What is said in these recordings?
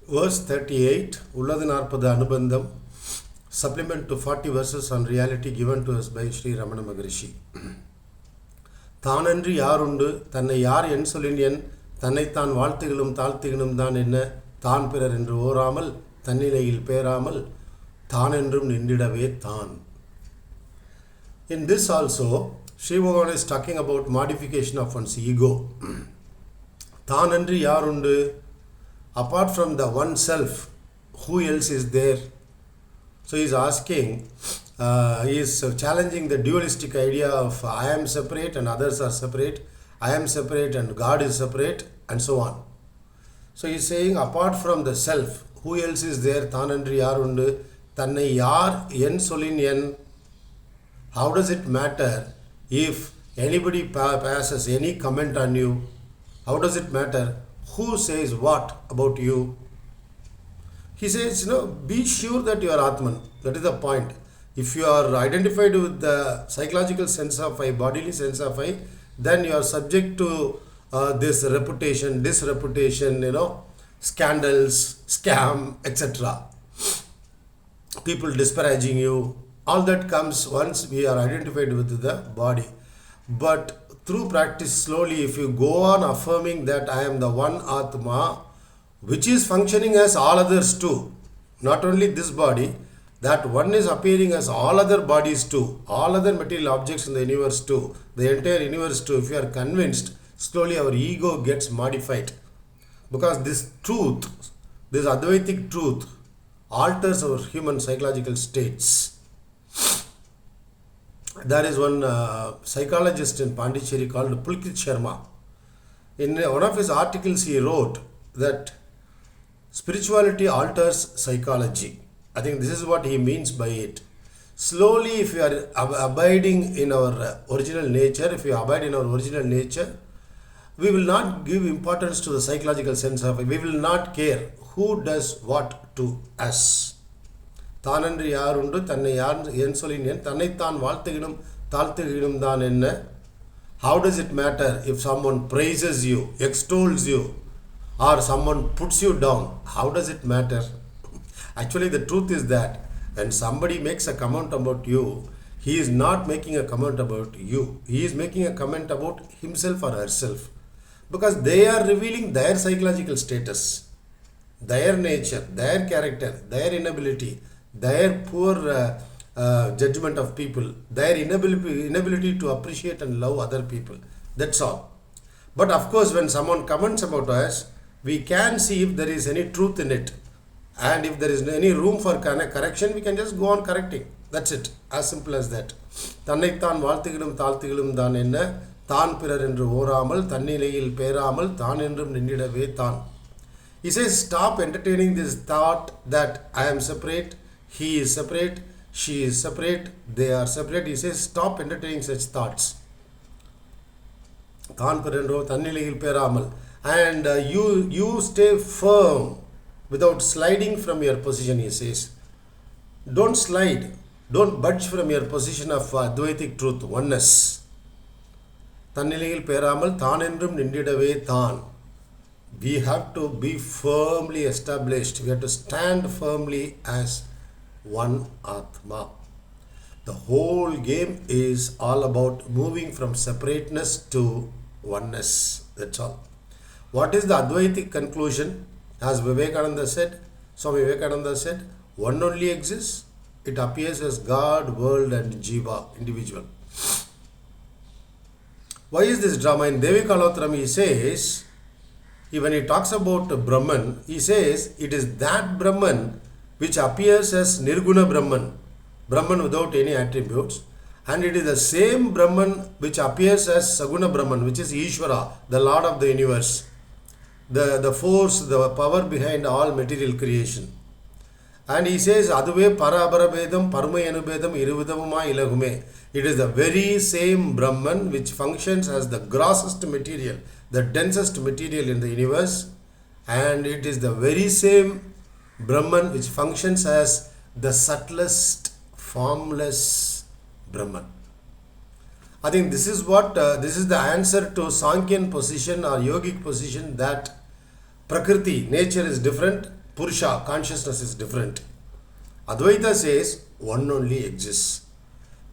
Verse 38, Ulladhu narpadhu anubandam, supplement to 40 verses on reality given to us by Sri Ramana Maharshi. தானன்றி யாருண்டு தன்னை யார் என் சொல்லின் தன்னைத்தான் வாழ்த்துகளும் தாழ்த்துகளும் தான் என்ன தான் பிறர் என்று ஓராமல் தன்னிலையில் பேராமல் தானென்றும் நின்றிடவே தான். In this also, Sri Bhagavan is talking about modification of one's ego. தானன்றி யாருண்டு, apart from the oneself, who else is there? So he is asking, he is challenging the dualistic idea of I am separate and others are separate, I am separate and God is separate, and so on. So he is saying, apart from the self, who else is there? தானன்றி யாருண்டு, தன்னை யார் என் சொல்லின் என். How does it matter if anybody passes any comment on you? How does it matter who says what about you? He says, be sure that you are Atman. That is the point. If you are identified with the psychological sense of I, bodily sense of I, then you are subject to this reputation, disreputation, scandals, scam, etc. People disparaging you. All that comes once we are identified with the body. But through practice, slowly, if you go on affirming that I am the one Atma, which is functioning as all others too, not only this body, that one is appearing as all other bodies too, all other material objects in the universe too, the entire universe too. If you are convinced, slowly our ego gets modified. Because this truth, this Advaitic truth, alters our human psychological states. There is one psychologist in Pondicherry called Pulkit Sharma. In one of his articles, he wrote that spirituality alters psychology. I think this is what he means by it. Slowly, if you are abiding in our original nature, we will not give importance to the psychological sense of it. We will not care who does what to us. தானன்றி யாருண்டு தன்னை யார் என் சொல்லினேன் தன்னைத்தான் வாழ்த்துகிடும் தாழ்த்துகிடும் தான் என்ன. How does it matter if someone praises you, extols you, or someone puts you down? How does it matter? Actually, the truth is that when somebody makes a comment about you, he is not making a comment about you. He is making a comment about himself or herself. Because they are revealing their psychological status, their nature, their character, their inability, their poor judgment of people, their inability to appreciate and love other people. That's all. But of course, when someone comments about us, we can see if there is any truth in it. And if there is any room for correction, we can just go on correcting. That's it. As simple as that. தன்னைத்தான் வாழ்த்துகிடும் தாழ்த்துகிடும் தான் என்ன தான் பிறர் என்று ஓராமல் தன்னிலையில் பேராமல் தான் என்றும் நின்றிடவே தான். He says, stop entertaining this thought that I am separate, he is separate, she is separate, they are separate. He says, stop entertaining such thoughts. தான் பிறன்றோ தன்னிலையில் பேராமல். And you stay firm without sliding from your position, he says. Don't slide. Don't budge from your position of Advaitic truth, oneness. தன்னிலையில் பேராமல் தான் என்றும் நின்றிடவே தான். We have to be firmly established. We have to stand firmly as one Atma. The whole game is all about moving from separateness to oneness. That's all. What is the Advaitic conclusion? As Vivekananda said, Swami Vivekananda said, one only exists. It appears as God, world and Jiva, individual. Why is this drama? In Devi Kalotram he says, when he talks about Brahman, he says it is that Brahman which appears as Nirguna Brahman, Brahman without any attributes, and it is the same Brahman which appears as Saguna Brahman, which is Ishvara, the Lord of the universe, the force, the power behind all material creation. And he says, Aduve Parabarabedam Parma Anubedam Iruvadamuma Ilagume. It is the very same Brahman which functions as the grossest material, the densest material in the universe, and it is the very same Brahman which functions as the subtlest, formless Brahman. I think this is the answer to Sankhyan position or yogic position that Prakriti, nature is different Purusha, consciousness is different. Advaita says one only exists.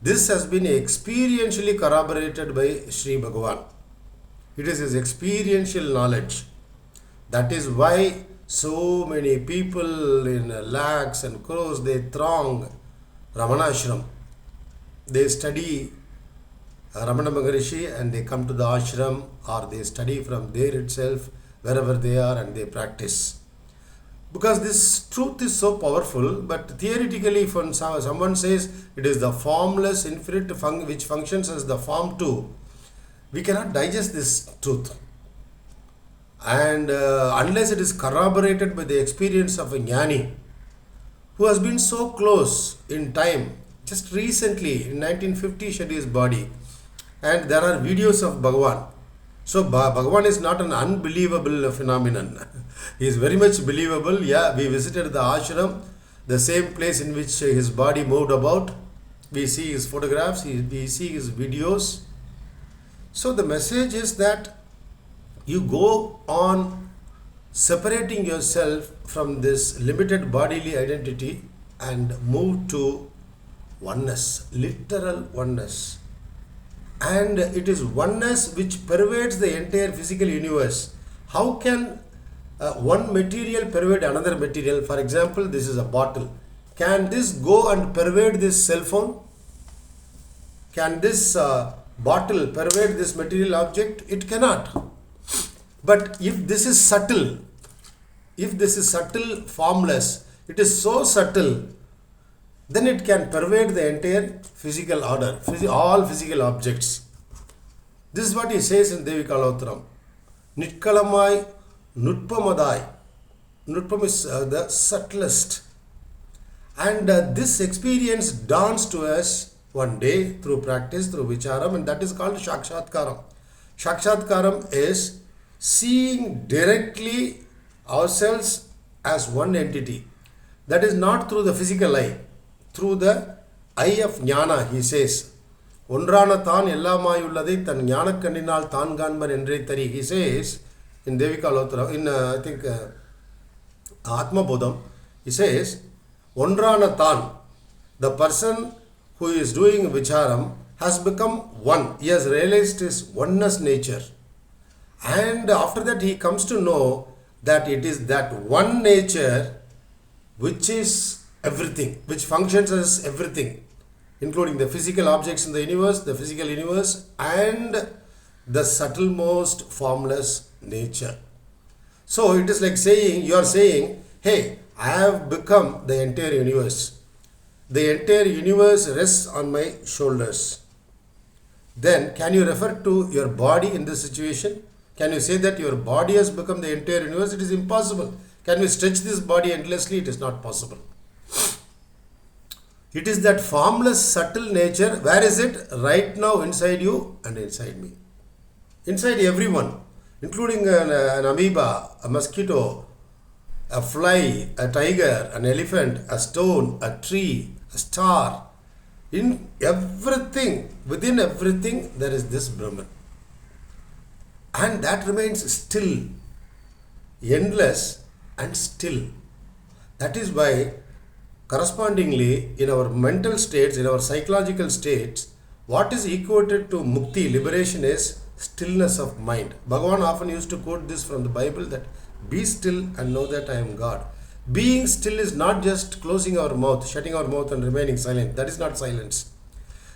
This has been experientially corroborated by Sri Bhagavan. It is his experiential knowledge. That is why so many people in lakhs and crores, they throng Ramana Ashram. They study Ramana Maharshi and they come to the ashram, or they study from there itself, wherever they are, and they practice. Because this truth is so powerful, but theoretically, if someone says it is the formless infinite which functions as the form too, we cannot digest this truth. And unless it is corroborated by the experience of a jnani who has been so close in time, just recently in 1950 shed his body, and there are videos of Bhagavan. So Bhagavan is not an unbelievable phenomenon. He is very much believable. Yeah, we visited the ashram, the same place in which his body moved about. We see his photographs, we see his videos. So the message is that you go on separating yourself from this limited bodily identity and move to oneness, literal oneness. And it is oneness which pervades the entire physical universe. How can one material pervade another material? For example, this is a bottle. Can this go and pervade this cell phone? Can this bottle pervade this material object? It cannot. But if this is subtle, formless, it is so subtle, then it can pervade the entire physical order, all physical objects. This is what he says in Devi Kalotram. Nitkalamai Nutpamadai. Nutpam is the subtlest. And this experience dawns to us one day through practice, through vicharam, and that is called Shakshatkaram. Shakshatkaram is seeing directly ourselves as one entity. That is not through the physical eye, through the eye of jnana, he says. Onrana than ellamayulladai tan jnana kandinal tan ganban endre tari. He says in Devika Lotra, in I think Atma Bodham, he says, Onrana tan, the person who is doing vicharam has become one. He has realized his oneness nature. And after that he comes to know that it is that one nature which is everything, which functions as everything, including the physical objects in the universe, the physical universe, and the subtlemost formless nature. So it is like saying, you are saying, hey, I have become the entire universe. The entire universe rests on my shoulders. Then can you refer to your body in this situation? Can you say that your body has become the entire universe? It is impossible. Can we stretch this body endlessly? It is not possible. It is that formless, subtle nature. Where is it? Right now inside you and inside me. Inside everyone, including an amoeba, a mosquito, a fly, a tiger, an elephant, a stone, a tree, a star. In everything, within everything, there is this Brahman. And that remains still, endless and still. That is why correspondingly in our mental states, in our psychological states, what is equated to mukti, liberation, is stillness of mind. Bhagavan often used to quote this from the Bible, that be still and know that I am God. Being still is not just closing our mouth, shutting our mouth and remaining silent. That is not silence.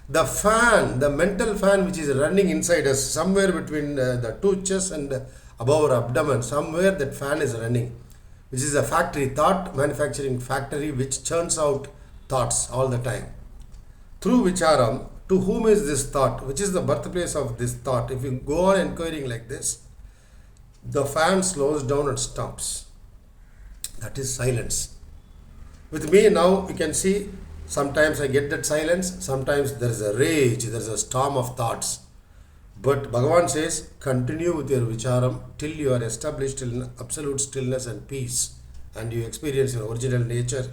The fan, the mental fan which is running inside us, somewhere between the two chests and above our abdomen, somewhere that fan is running, which is a factory, thought manufacturing factory, which churns out thoughts all the time. Through vicharam, to whom is this thought? Which is the birthplace of this thought? If you go on inquiring like this, the fan slows down and stops. That is silence. With me now, you can see, sometimes I get that silence, sometimes there is a rage, there is a storm of thoughts. But Bhagavan says, continue with your vicharam till you are established in absolute stillness and peace, and you experience your original nature,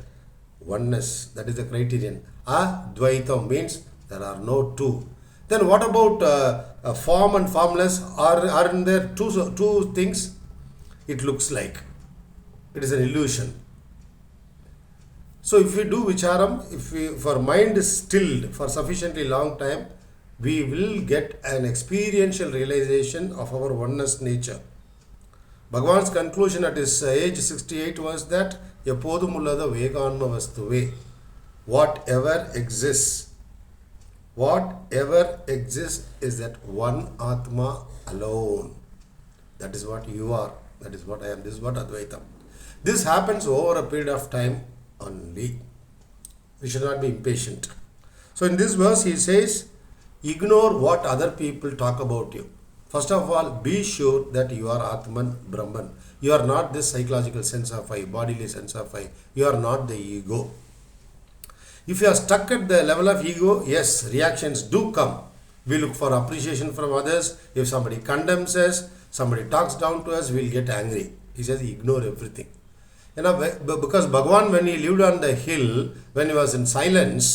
oneness. That is the criterion. Advaitam means there are no two. Then what about form and formless? Are in there two things? It looks like. It is an illusion. So if we do vicharam, if our mind is stilled for sufficiently long time, we will get an experiential realization of our oneness nature. Bhagavan's conclusion at his age 68 was that எப்போதும் உள்ளத வேகான்ம வஸ்துவே, whatever exists is that one Atma alone. That is what you are, that is what I am, this is what Advaitam. This happens over a period of time only. We should not be impatient. So in this verse he says, ignore what other people talk about you. First of all, be sure that you are Atman, Brahman. You are not this psychological sense of I, bodily sense of I. You are not the ego. If you are stuck at the level of ego, yes, reactions do come. We look for appreciation from others. If somebody condemns us, somebody talks down to us, we will get angry. He says, ignore everything. Because Bhagavan, when he lived on the hill, when he was in silence,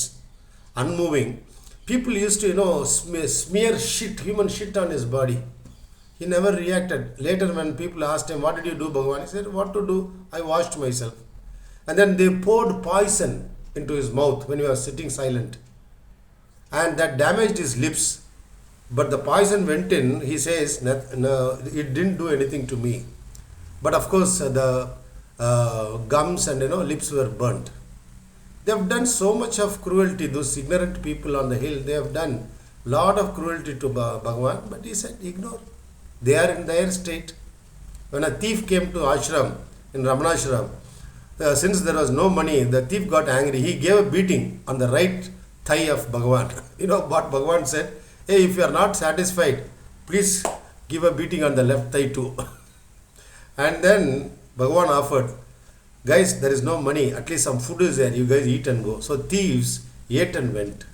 unmoving, people used to, smear shit, human shit on his body. He never reacted. Later when people asked him, what did you do, Bhagavan? He said, what to do? I washed myself. And then they poured poison into his mouth when he was sitting silent. And that damaged his lips. But the poison went in, he says, no, it didn't do anything to me. But of course, the gums and lips were burnt. They have done so much of cruelty, those ignorant people on the hill. They have done lot of cruelty to Bhagavan, but he said, ignore. They are in their state. When a thief came to ashram, in Ramana ashram, since there was no money, the thief got angry. He gave a beating on the right thigh of Bhagavan. What Bhagavan said? Hey, if you are not satisfied, please give a beating on the left thigh too. And then Bhagavan offered, guys, there is no money, at least some food is there, you guys eat and go. So thieves ate and went.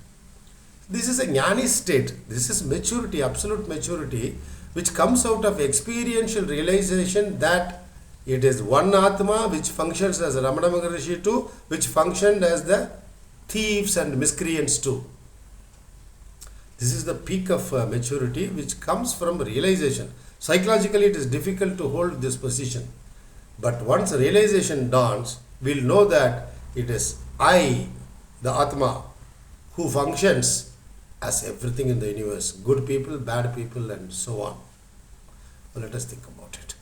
This is a jnani state. This is maturity, absolute maturity, which comes out of experiential realization that it is one Atma which functions as Ramana Maharshi too, which functioned as the thieves and miscreants too. This is the peak of maturity which comes from realization. Psychologically it is difficult to hold this position. But once realization dawns, we will know that it is I, the Atma, who functions as everything in the universe. Good people, bad people and so on. Well, let us think about it.